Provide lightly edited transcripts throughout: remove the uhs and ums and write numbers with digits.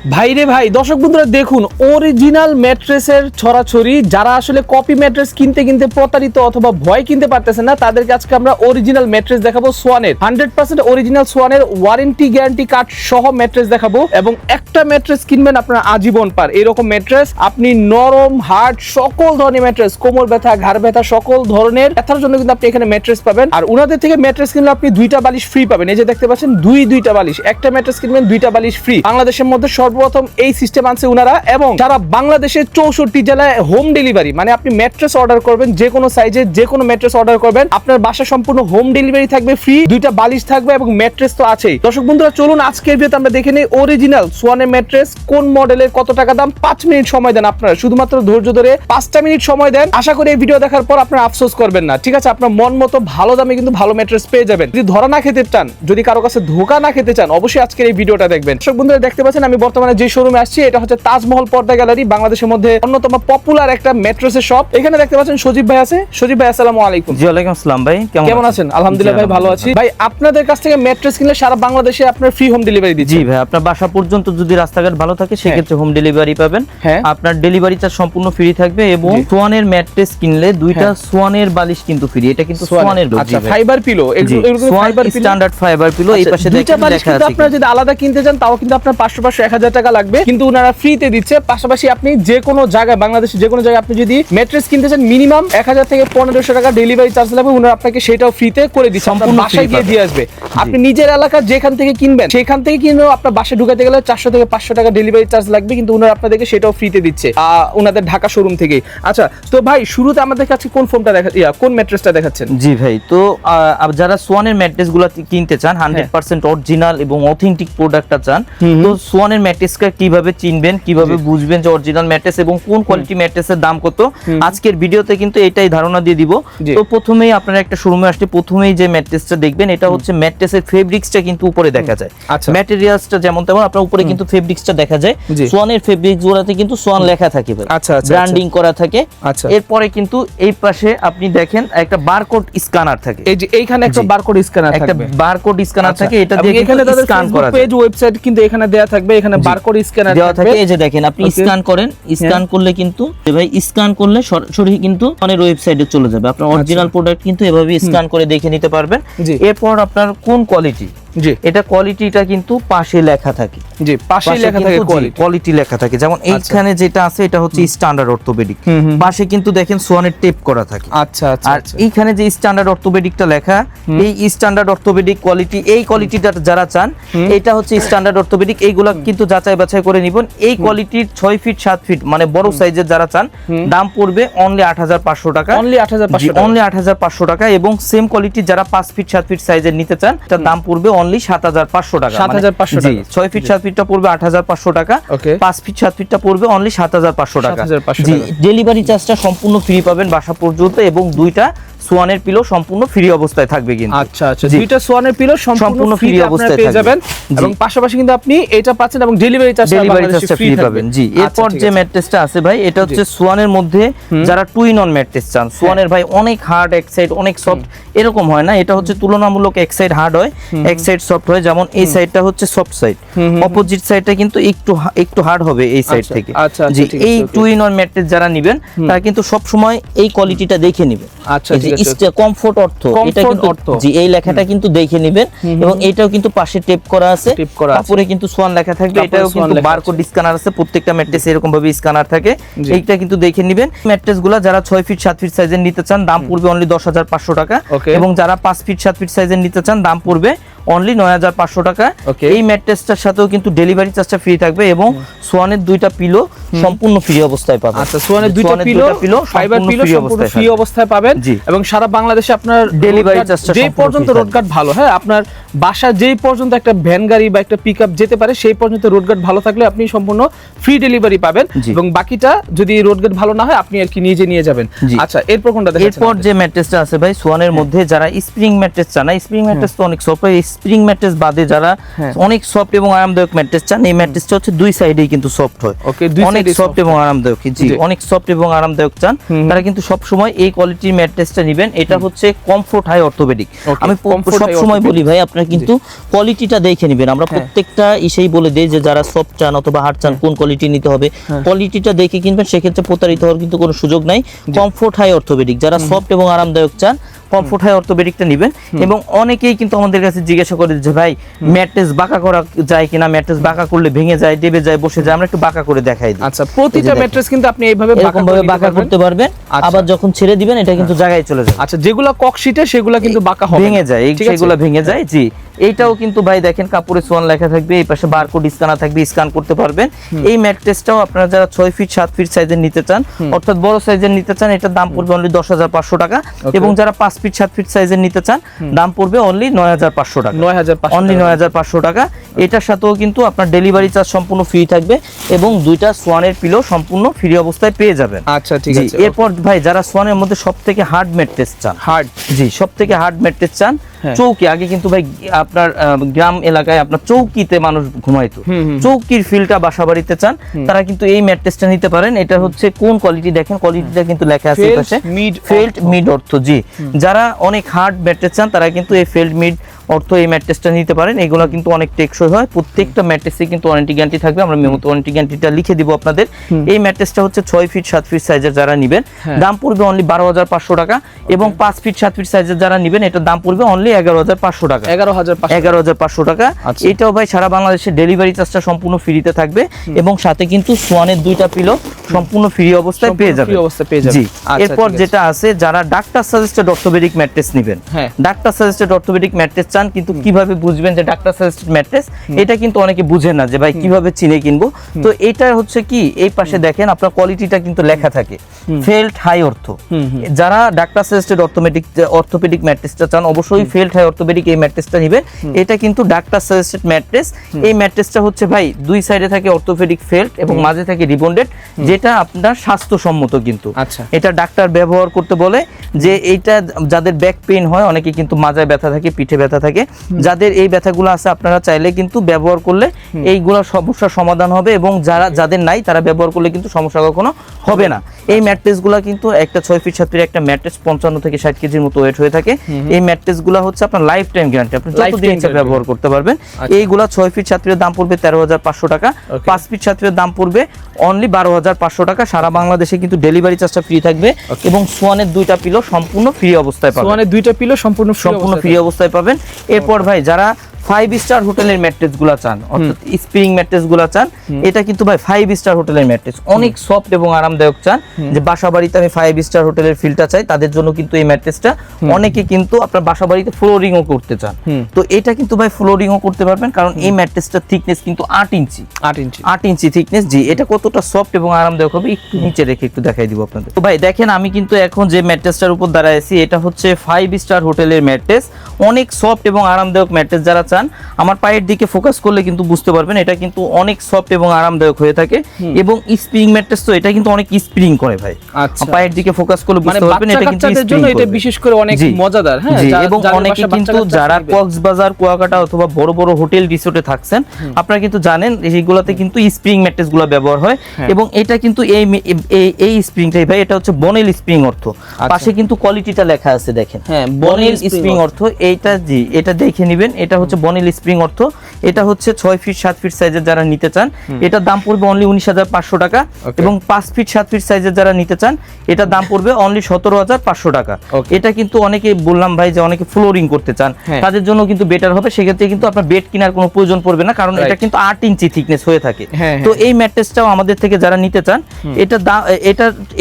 ভাই রে ভাই, দর্শক বন্ধুরা দেখুন অরিজিনাল ম্যাট্রেসের ছড়াছড়ি। যারা আসলে কপি ম্যাট্রেস কিনতে কিনতে প্রতারিত অথবা ভয় কিনতে পারতেছেন না, তাদেরকে আজকে আমরা অরিজিনাল ম্যাট্রেস দেখাবো। সোয়ানের 100% অরিজিনাল সোয়ানের ওয়ারেন্টি গ্যারান্টি কার্ড সহ ম্যাট্রেস দেখাবো। এবং একটা ম্যাট্রেস কিনবেন আপনারা আজীবন পার এরকম ম্যাট্রেস। আপনি নরম হার্ড সকল ধরনের ম্যাট্রেস, কোমর ব্যথা ঘাড় ব্যথা সকল ধরনের ব্যথার জন্য কিন্তু আপনি এখানে ম্যাট্রেস পাবেন। আর উনাদের থেকে ম্যাট্রেস কিনলে আপনি দুইটা বালিশ ফ্রি পাবেন। এই যে দেখতে পাচ্ছেন দুইটা বালিশ, একটা ম্যাট্রেস কিনবেন দুইটা বালিশ ফ্রি। বাংলাদেশের মধ্যে সর্বপ্রথম এই সিস্টেম আনছে উনারা। এবং যারা বাংলাদেশের 64 জেলায় হোম ডেলিভারি, মানে আপনি ম্যাট্রেস অর্ডার করবেন যে কোনো সাইজে যে কোনো ম্যাট্রেস অর্ডার করবেন, আপনার বাসা সম্পূর্ণ হোম ডেলিভারি থাকবে, ফ্রি দুইটা বালিশ থাকবে এবং ম্যাট্রেস তো আছেই। দর্শক বন্ধুরা চলুন আজকের ভিডিওতে আমরা দেখে নেই অরিজিনাল সোয়ানের ম্যাট্রেস কোন মডেলের, কত টাকা দাম। 5 মিনিট সময় দেন আপনারা, শুধুমাত্র ধৈর্য ধরে 5টা মিনিট সময় দেন। আশা করি এই ভিডিও দেখার পর আপনারা আফসোস করবেন না, ঠিক আছে? আপনার মন মতো ভালো দামে কিন্তু ভালো ম্যাট্রেস পেয়ে যাবেন। যদি ধরা না খেতে চান, যদি কারো কাছে ধোকা না খেতে চান, অবশ্যই আজকের এই ভিডিওটা দেখবেন। দর্শক বন্ধুরা দেখতে পাচ্ছেন আমি বর্তমানে যে শোরুমে আসছি, এটা হচ্ছে তাজমহল পর্দা গ্যালারি, বাংলাদেশের মধ্যে অন্যতম পপুলার একটা ম্যাট্রেসের শপ। এখানে দেখতে পাচ্ছেন সজীব ভাই আছে। সজীব ভাই আসসালামু আলাইকুম। জি ওয়ালাইকুম আসসালাম ভাই, কেমন আছেন? আলহামদুলিল্লাহ ভাই ভালো আছি। ভাই আপনাদের কাছ থেকে ম্যাট্রেস কিনলে সারা বাংলাদেশে আপনার ফ্রি হোম ডেলিভারি দিচ্ছি। জি ভাই, আপনার বাসা পর্যন্ত যদি রাস্তাঘাট ভালো থাকে সেক্ষেত্রে হোম ডেলিভারি পাবেন। হ্যাঁ, আপনার ডেলিভারি চার্জ সম্পূর্ণ ফ্রি থাকবে এবং সোয়ানের ম্যাট্রেস কিনলে দুইটা সোয়ানের বালিশ কিন্তু ফ্রি। এটা কিন্তু সোয়ানের লোগো। আচ্ছা, ফাইবার পিলো, এগুলো fibre pillow, standard fibre pillow. এই পাশে দুইটা দেখেন বালিশ লেখা কিন্তু আছে। আপনারা যদি আলাদা কিনতে চান তাও কিন্তু আপনার 500 1000 টাকা লাগবে, কিন্তু ওনারা ফ্রিতে দিচ্ছে। পাশাপাশি আপনি যে কোনো জায়গায়, বাংলাদেশে যে কোনো জায়গায় আপনি যদি ম্যাট্রেস কিনতে চান, মিনিমাম 1000 থেকে 1500 টাকা ডেলিভারি চার্জ লাগবে। ওনারা আপনাকে সেটাও ফ্রিতে করে দিচ্ছে, সম্পূর্ণ বাসায় গিয়ে দিয়ে আসবে। আপনি নিজের এলাকার যেখান থেকে কিনবেন সেখান থেকে কিনেও আপনার বাসায় ঢুকাতে গেলে 400 থেকে 500 টাকা ডেলিভারি চার্জ লাগবে, কিন্তু ওনারা আপনাদেরকে সেটাও ফ্রিতে দিচ্ছে ওনাদের ঢাকা শোরুম থেকে। আচ্ছা, তো ভাই শুরুতে আমাদের কাছে কোন ফোনটা কোন ম্যাট্রেসটা দেখাচ্ছেন? জি ভাই, তো যারা সোয়ানের ম্যাট্রেসগুলো কিনতে চান 100% অরিজিনাল এবং অথেন্টিক প্রোডাক্টটা চান, তো সোয়ানের ম্যাট্রেসটা কিভাবে চিনবেন, কিভাবে বুঝবেন যে অরিজিনাল ম্যাট্রেস এবং কোন কোয়ালিটি ম্যাট্রেসের দাম কত, আজকের ভিডিওতে কিন্তু এটাই ধারণা দিয়ে দিব। তো প্রথমেই আপনারা একটা শোরুমে আসলে প্রথমেই যে ম্যাট্রেসটা দেখবেন, এটা হচ্ছে ম্যাট্রেসের ফেব্রিক্সটা কিন্তু উপরে দেখা যায়। আচ্ছা, ম্যাটেরিয়ালসটা যেমন তেমন আপনার উপরে কিন্তু ফেব্রিক্সটা দেখা যায়। সোয়ানের ফেব্রিক্স গুলোতে কিন্তু সোয়ান লেখা থাকে ভাই। আচ্ছা, ব্র্যান্ডিং করা থাকে। আচ্ছা, এরপরে কিন্তু এই পাশে আপনি দেখেন একটা বারকোড স্ক্যানার থাকে। এই যে এইখানে একটা বারকোড স্ক্যানার থাকবে, একটা বারকোড স্ক্যানার থাকে। এটা দিয়ে এখানে তাদের স্ক্যান করা যায়। পেজ ওয়েবসাইট কিন্তু এখানে দেয়া থাকবে, এখানে বারকোড স্ক্যানার দেওয়া থাকে। এই যে দেখেন আপনি স্ক্যান করেন, স্ক্যান করলে কিন্তু ভাই স্ক্যান করলে সরাসরি কিন্তু অনেক ওয়েবসাইটে চলে যাবে। আপনার অরিজিনাল প্রোডাক্ট কিন্তু এভাবে স্ক্যান করে দেখে নিতে পারবেন। এরপর আপনার কোন কোয়ালিটি, জি এটা কোয়ালিটিটা কিন্তু পাশে লেখা থাকে। জি, পাশে লেখা থাকে কোয়ালিটি লেখা থাকে। যেমন এইখানে যেটা আছে এটা হচ্ছে স্ট্যান্ডার্ড অর্থোপেডিক, পাশে কিন্তু দেখেন সোয়ানের টেপ করা থাকে। আচ্ছা আচ্ছা, আর এইখানে যে স্ট্যান্ডার্ড অর্থোপেডিকটা লেখা, এই স্ট্যান্ডার্ড অর্থোপেডিক কোয়ালিটি, এই কোয়ালিটিটা যারা চান, এটা হচ্ছে স্ট্যান্ডার্ড অর্থোপেডিক। এইগুলা কিন্তু যাচাই বাছাই করে নিবেন। এই কোয়ালিটির 6 ফিট 7 ফিট মানে বড় সাইজের যারা চান, দাম পড়বে অনলি 8500 টাকা। অনলি 8500 টাকা। এবং সেম কোয়ালিটি যারা 5 ফিট 7 ফিট সাইজের নিতে চান, তার দাম পড়বে অনলি 7500 টাকা। 7500 টাকা। 6 ফিট 7 ফিটটা পড়বে 8500 টাকা, 5 ফিট 7 ফিটটা পড়বে অনলি 7500 টাকা। জি, ডেলিভারি চার্জটা সম্পূর্ণ ফ্রি পাবেন বাসা পর্যন্ত এবং দুইটা সোয়ানের পিলো সম্পূর্ণ ফ্রি অবস্থায় থাকবে কিন্তু। আচ্ছা আচ্ছা, দুইটা সোয়ানের পিলো সম্পূর্ণ ফ্রি অবস্থায় পেয়ে যাবেন এবং পাশাপাশি কিন্তু আপনি এটা পাচ্ছেন এবং ডেলিভারি চার্জটা ফ্রি পাবেন। জি, এরপর যে ম্যাট্রেসটা আছে ভাই, এটা হচ্ছে সোয়ানের মধ্যে যারা টু ইন ওয়ান ম্যাট্রেস চান। সোয়ানের ভাই অনেক হার্ড, এক সাইড অনেক সফট, এরকম হয় না। এটা হচ্ছে তুলনামূলক এক সাইড হার্ড হয়, এক সাইড সফট হয়। যেমন এই সাইডটা হচ্ছে সফট সাইড, অপোজিট সাইডটা কিন্তু একটু হার্ড হবে এই সাইড থেকে। জি, এই টু ইন ওয়ান ম্যাট্রেস যারা নেবেন তারা কিন্তু সব সময় এই কোয়ালিটিটা দেখে নেবেন। আচ্ছা, কমফোর্ট অর্থ, এটা কিন্তু জি এই লেখাটা কিন্তু দেখে নেবেন। এবং এটাও কিন্তু পাশে টেপ করা আছে, কাপড়ে কিন্তু সোয়ান লেখা থাকবে। এটাও কিন্তু বারকোড স্ক্যানার আছে, প্রত্যেকটা ম্যাট্রেস এরকম ভাবে স্ক্যানার থাকে। এইটা কিন্তু দেখে নেবেন। ম্যাট্রেসগুলো যারা 6 ফিট 7 ফিট সাইজের নিতে চান, দাম পড়বে অনলি 10500 টাকা। এবং যারা 5 ফিট 7 ফিট সাইজের নিতে চান, দাম পড়বে অনলি 9500 টাকা। এই ম্যাট্রেসটার সাথেও কিন্তু ডেলিভারি চার্জটা ফ্রি থাকবে এবং সোয়ানের দুইটা পিলো সম্পূর্ণ ফ্রি অবস্থায় পাবেন। আচ্ছা, সোয়ানের দুইটা পিলো ফাইবার পিলো সম্পূর্ণ ফ্রি অবস্থায় পাবেন এবং সারা বাংলাদেশে আপনার ডেলিভারি চার্জটা যেই পর্যন্ত রোড গার্ড ভালো, হ্যাঁ, আপনার বাসা যেই পর্যন্ত একটা ভ্যান গাড়ি বা একটা পিকআপ যেতে পারে সেই পর্যন্ত রোড গার্ড ভালো থাকলে আপনি সম্পূর্ণ ফ্রি ডেলিভারি পাবেন এবং বাকিটা যদি রোড গার্ড ভালো না হয় আপনি আর কি নিজে নিয়ে যাবেন। আচ্ছা, এরপর কোনটা দেখাচ্ছেন? এরপর যে ম্যাট্রেসটা আছে ভাই সোয়ানের মধ্যে যারা স্প্রিং ম্যাট্রেস চান, স্প্রিং ম্যাট্রেস তো অনেক সফট হয়, স্প্রিং ম্যাট্রেস বাদে যারা অনেক সফট এবং আরামদায়ক ম্যাট্রেস চান, এই ম্যাট্রেসটা হচ্ছে দুই সাইডেই কিন্তু সফট হয়, অনেক সফট এবং আরামদায়ক। জি, অনেক সফট এবং আরামদায়ক চান তারা কিন্তু সব সময় এই কোয়ালিটির ম্যাট্রেসটা নেবেন। এটা হচ্ছে কমফোর্ট হাই অর্থোপেডিক। আমি সব সময় বলি ভাই আপনারা কিন্তু কোয়ালিটিটা দেখে নেবেন। আমরা প্রত্যেকটা ইসেই বলে দেই যে যারা সফট চান অথবা হার্ড চান কোন কোয়ালিটি নিতে হবে, কোয়ালিটিটা দেখে কিনবেন, সেক্ষেত্রে প্রতারিত হওয়ার কিন্তু কোনো সুযোগ নাই। কমফোর্ট হাই অর্থোপেডিক, যারা সফট এবং আরামদায়ক চান কমফোর্ট হাই অর্থোপেডিকটা নেবেন। এবং অনেকেই কিন্তু আমাদের কাছে জিজ্ঞাসা করে যে ভাই ম্যাট্রেস বাঁকা করা যায় কিনা, ম্যাট্রেস বাঁকা করলে ভেঙে যায়, দেবে যায়, বসে যায়, আমরা একটু বাঁকা করে দেখাই দিই। আচ্ছা, প্রতিটা ম্যাট্রেস কিন্তু আপনি এইভাবে বাঁকা করতে পারবেন, আবার যখন ছেড়ে দিবেন এটা কিন্তু জায়গায় চলে যাবে। আচ্ছা, যেগুলো ককশিটে সেগুলো কিন্তু বাঁকা হবে, ভেঙে যায়, সেগুলো ভেঙে যায়। জি, এইটাও কিন্তু ভাই দেখেন কাপড়ে সোয়ান লেখা থাকবে, এই পাশে বারকোড স্ক্যানার থাকবে, স্ক্যান করতে পারবেন। এই ম্যাট্রেসটাও আপনারা যারা 6 ফিট 7 ফিট সাইজের নিতে চান, অর্থাৎ বড় সাইজের নিতে চান, এটার দাম পড়বে অনলি 10,500 টাকা। এবং যারা 5 ফিট 7 ফিট সাইজের নিতে চান, দাম পড়বে অনলি 9,500 টাকা, অনলি 9,500 টাকা। এটার সাথেও কিন্তু আপনার ডেলিভারি চার্জ সম্পূর্ণ ফ্রি থাকবে এবং দুইটা সোয়ানের পিলো সম্পূর্ণ ফ্রি অবস্থায় পেয়ে যাবেন। আচ্ছা, ঠিক আছে। এরপর ভাই যারা সোয়ানের মধ্যে সবথেকে হার্ড ম্যাট্রেস চান, জি সবথেকে হার্ড ম্যাট্রেস চান, চৌকি, আগে কিন্তু ভাই আপনার গ্রাম এলাকায় আপনার চৌকিতে মানুষ ঘুমাইতো, চৌকির ফিলটা বাসা বাড়িতে চান, তারা কিন্তু এই ম্যাট্রেসটা নিতে পারেন। এটা হচ্ছে কোন কোয়ালিটি দেখেন, কোয়ালিটিটা কিন্তু লেখা আছে পাশে, ফেল্ট মিড অর্থ। জি, যারা অনেক হার্ড ম্যাট্রেস চান তারা কিন্তু এই ফেল্ট মিড অর্থ এই ম্যাট্রেসটা নিতে পারেন। এগুলো কিন্তু অনেক টেকসই হয়, প্রত্যেকটা ম্যাট্রেসে কিন্তু ওয়ারেন্টি গ্যারান্টি থাকবে। আমরা মেমোতে ওয়ারেন্টি গ্যারান্টিটা লিখে দিব আপনাদের। এই ম্যাট্রেসটা হচ্ছে 6 ফিট 7 ফিট সাইজের যারা নেবেন, দাম পড়বে অনলি 12,500 টাকা। এবং 5 ফিট 7 ফিট সাইজের যারা নেবেন, এটার দাম পড়বে অনলি 11,500 টাকা, 11,500 টাকা। এটাও ভাই সারা বাংলাদেশে ডেলিভারি চার্জটা সম্পূর্ণ ফ্রিতে থাকবে এবং সাথে কিন্তু সোয়ানের দুইটা পিলো সম্পূর্ণ ফ্রি অবস্থায় পেয়ে যাবেন। জি, এরপর যেটা আছে যারা ডাক্তার সাজেস্টেড অর্থোপেডিক ম্যাট্রেস নেবেন, ডাক্তার সাজেস্টেড অর্থোপেডিক ম্যাট্রেস চান, কিন্তু কিভাবে বুঝবেন যে ডাক্তার সাজেস্টেড ম্যাট্রেস, এটা কিন্তু অনেকে বুঝেন না যে ভাই কিভাবে চিনে কিনবো। তো এটা হচ্ছে কি, এই পাশে দেখেন আপনার কোয়ালিটিটা কিন্তু লেখা থাকে ফেল্ট হাই অর্থ। যারা ডাক্তার সাজেস্টেড অর্থোপেডিক ম্যাট্রেসটা চান, অবশ্যই ফেল্ট হাই অর্থোপেডিক এই ম্যাট্রেসটা নেবেন। এটা কিন্তু ডাক্তার সাজেস্টেড ম্যাট্রেস। এই ম্যাট্রেসটা হচ্ছে ভাই দুই সাইডে থাকে অর্থোপেডিক ফেল্ট এবং মাঝে থাকে রিবন্ডেড, যেটা আপনার স্বাস্থ্যসম্মত। কিন্তু এটা ডাক্তার ব্যবহার করতে বলে যে এইটা যাদের ব্যাক পেইন হয়, অনেকে কিন্তু মাজায় ব্যথা থাকে, পিঠে ব্যথা থাকে, যাদের এই ব্যথাগুলো আছে আপনারা চাইলে কিন্তু ব্যবহার করলে এইগুলো সমস্যার সমাধান হবে। এবং যাদের নাই তারা ব্যবহার করলে কিন্তু সমস্যা কখনো হবে না। এই ম্যাট্রেসগুলো কিন্তু একটা 6 ফিট 7 ফিট একটা ম্যাট্রেস 55 থেকে 60 কেজির মতো ওয়েট হয়ে থাকে। এই ম্যাট্রেসগুলো হচ্ছে আপনার লাইফ টাইম গ্যারান্টি, আপনি যতদিন ইচ্ছা ব্যবহার করতে পারবেন। এইগুলা 6 ফিট 7 ফিটের দাম পড়বে 13,500 টাকা, 5 ফিট 7 ফিটের দাম পড়বে অনলি 12,500 টাকা। সারা বাংলাদেশে কিন্তু ডেলিভারি চার্জটা ফ্রি থাকবে এবং সোয়ানের দুইটা পিলো সম্পূর্ণ ফ্রি অবস্থায় পাবেন, সোয়ানের দুইটা পিলো সম্পূর্ণ ফ্রি অবস্থায় পাবেন। এরপর ভাই যারা 5 স্টার হোটেলের ম্যাট্রেস গুলা চান, অর্থাৎ স্প্রিং ম্যাট্রেস গুলা চান, এটা কিন্তু ভাই 5 স্টার হোটেলের ম্যাট্রেস, অনেক সফট এবং আরামদায়ক চান, যে বাসা বাড়িতে আমি 5 স্টার হোটেলের ফিলটা চাই, তাদের জন্য কিন্তু এই ম্যাট্রেসটা। অনেকে কিন্তু আপনার বাসা বাড়িতে ফ্লোরিংও করতে চান, তো এটা কিন্তু ভাই ফ্লোরিংও করতে পারবেন, কারণ এই ম্যাট্রেসটার থিকনেস কিন্তু 8 ইঞ্চি থিকনেস। জি, এটা কতটা সফট এবং আরামদায়ক হবে একটু নিচে রেখে একটু দেখাই দিব আপনাদের। তো ভাই দেখেন, আমি কিন্তু এখন যে ম্যাট্রেসটার উপর দাঁড়ায় আছি, এটা হচ্ছে 5 স্টার হোটেলের ম্যাট্রেস, অনেক সফট এবং আরামদায়ক ম্যাট্রেস। যারা চান, আমার পায়ের দিকে ফোকাস করলে কিন্তু বুঝতে পারবেন এটা কিন্তু অনেক সফট এবং আরামদায়ক হয়ে থাকে। এবং স্প্রিং ম্যাট্রেস, তো এটা কিন্তু অনেক স্প্রিং করে ভাই, পায়ের দিকে ফোকাস করলে বুঝতে পারবেন এটা কিন্তু স্প্রিং করে। এটা বিশেষ করে অনেক মজাদার। হ্যাঁ, এবং অনেকে কিন্তু যারা কক্সবাজার, কুয়াকাটা অথবা বড় বড় হোটেল রিসোর্টে থাকছেন, আপনারা কিন্তু জানেন এইগুলাতে কিন্তু স্প্রিং ম্যাট্রেসগুলো ব্যবহার হয়। এবং এটা কিন্তু এই স্প্রিংটাই ভাই, এটা হচ্ছে বনেল স্প্রিং অর্থ, পাশে কিন্তু কোয়ালিটিটা লেখা আছে দেখেন, হ্যাঁ বনেল স্প্রিং অর্থ। এইটা জি, এটা দেখে নেবেন, এটা হচ্ছে বনেল স্প্রিং অর্থ। এটা হচ্ছে 6 ফিট 7 ফিট সাইজের যারা নিতে চান, এটার দাম পড়বে অনলি 19,500 টাকা। এবং 5 ফিট 7 ফিট সাইজের যারা নিতে চান, এটার দাম পড়বে অনলি 17,500 টাকা। এটা কিন্তু অনেকে বললাম ভাই যে অনেকে ফ্লোরিং করতে চান, তাদের জন্য কিন্তু বেটার হবে। সেক্ষেত্রে কিন্তু আপনার বেড কেনার কোনো প্রয়োজন পড়বে না, কারণ এটা কিন্তু 8 ইঞ্চি থিকনেস হয়ে থাকে। তো এই ম্যাট্রেসটাও আমাদের থেকে যারা নিতে চান,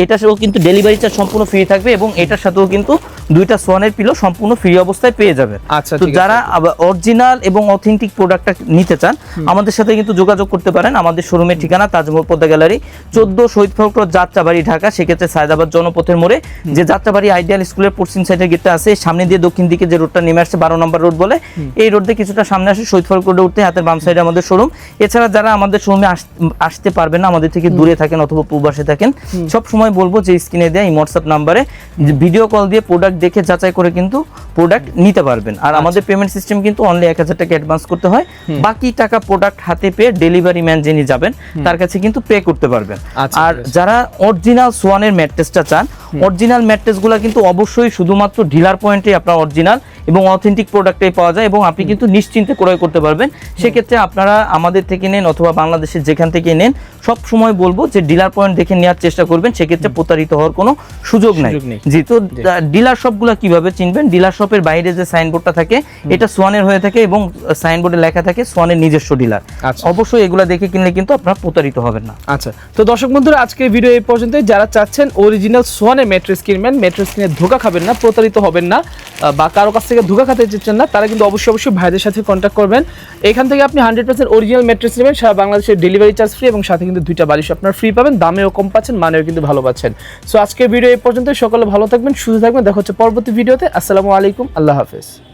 এটাও কিন্তু ডেলিভারি চার্জ সম্পূর্ণ ফ্রি থাকবে এবং এটার সাথেও কিন্তু দুইটা সোয়ানের পিলো সম্পূর্ণ ফ্রি অবস্থায় পেয়ে যাবেন। তো যারা অরিজিনাল এবং অথেন্টিক প্রোডাক্টটা নিতে চান, আমাদের সাথে কিন্তু যোগাযোগ করতে পারেন। আমাদের শোরুমের ঠিকানা তাজমহল পদ্মা গ্যালারি, 14 শহীদ ফারুক রোড, যাত্রাবাড়ি, ঢাকা। সেক্ষেত্রে সায়দাবাদ জনপথের মোড়ে যে যাত্রাবাড়ি আইডিয়াল স্কুলের পশ্চিম সাইডের গেটটা আছে, সামনে দিয়ে দক্ষিণ দিকে যে রোডটা নেমে আসছে 12 নম্বর রোড বলে, এই রোড দিয়ে কিছুটা সামনে আসে শহীদ ফারুক রোডে উঠতে হাতের বাম সাইডে আমাদের শোরুম। এছাড়া যারা আমাদের শোরুমে আসতে পারবেন না, আমাদের থেকে দূরে থাকেন অথবা প্রবাসে থাকেন, সব সময় বলবো যে স্ক্রিনে দেয়া এই হোয়াটসঅ্যাপ নাম্বারে ভিডিও কল দিয়ে প্রোডাক্ট দেখে যাচাই করে কিন্তু প্রোডাক্ট নিতে পারবেন। আর আমাদের পেমেন্ট সিস্টেম কিন্তু অনলি 1000 টাকা অ্যাডভান্স করতে হয়, বাকি টাকা প্রোডাক্ট হাতে পেয়ে ডেলিভারি ম্যান যিনি যাবেন তার কাছে কিন্তু পে করতে পারবেন। আর যারা অরিজিনাল সোয়ানের ম্যাট্রেসটা চান, অরিজিনাল ম্যাট্রেসগুলো কিন্তু অবশ্যই শুধুমাত্র ডিলার পয়েন্টে আপনার অরিজিনাল এবং অথেন্টিক প্রোডাক্টটাই পাওয়া যায় এবং আপনি কিন্তু নিশ্চিন্তে ক্রয় করতে পারবেন। সেক্ষেত্রে আপনারা আমাদের থেকে নেন অথবা বাংলাদেশের যেখান থেকে নেন, সব সময় বলবো যে ডিলার পয়েন্ট দেখে নেওয়ার চেষ্টা করবেন, সেক্ষেত্রে প্রতারিত হওয়ার কোনো সুযোগ নাই। জি, তো ডিলার শপগুলো কিভাবে চিনবেন? ডিলার শপের বাইরে যে সাইনবোর্ডটা থাকে এটা সোয়ানের হয়ে থাকে এবং সাইনবোর্ডে লেখা থাকে সোয়ানের নিজস্ব ডিলার। অবশ্যই এগুলা দেখে কিনলে কিন্তু আপনারা প্রতারিত হবেন না। আচ্ছা, তো দর্শক বন্ধুরা আজকের ভিডিও এই পর্যন্ত। যারা চাচ্ছেন অরিজিনাল সোয়ানের ম্যাট্রেস কিনবেন, ম্যাট্রেস কিনে ধোঁকা খাবেন না, প্রতারিত হবেন না, বা কারো কাছ থেকে ধোঁকা খেতে চাচ্ছেন না, তারা কিন্তু অবশ্যই ভাইদের সাথে কন্ট্যাক্ট করবেন। এখান থেকে আপনি 100% অরিজিনাল ম্যাট্রেস নেবেন, সারা বাংলাদেশের ডেলিভারি চার্জ ফ্রি এবং সাথে কিন্তু 2টা বালিশ আপনার ফ্রি পাবেন, দামেও কম পাচ্ছেন, মানেও কিন্তু ভালো পাচ্ছেন। সো আজকের ভিডিও এই পর্যন্ত। সকলে ভালো থাকবেন, সুস্থ থাকবেন, দেখা হচ্ছে পরবর্তী ভিডিওতে। আসসালামু আলাইকুম, আল্লাহ হাফেজ।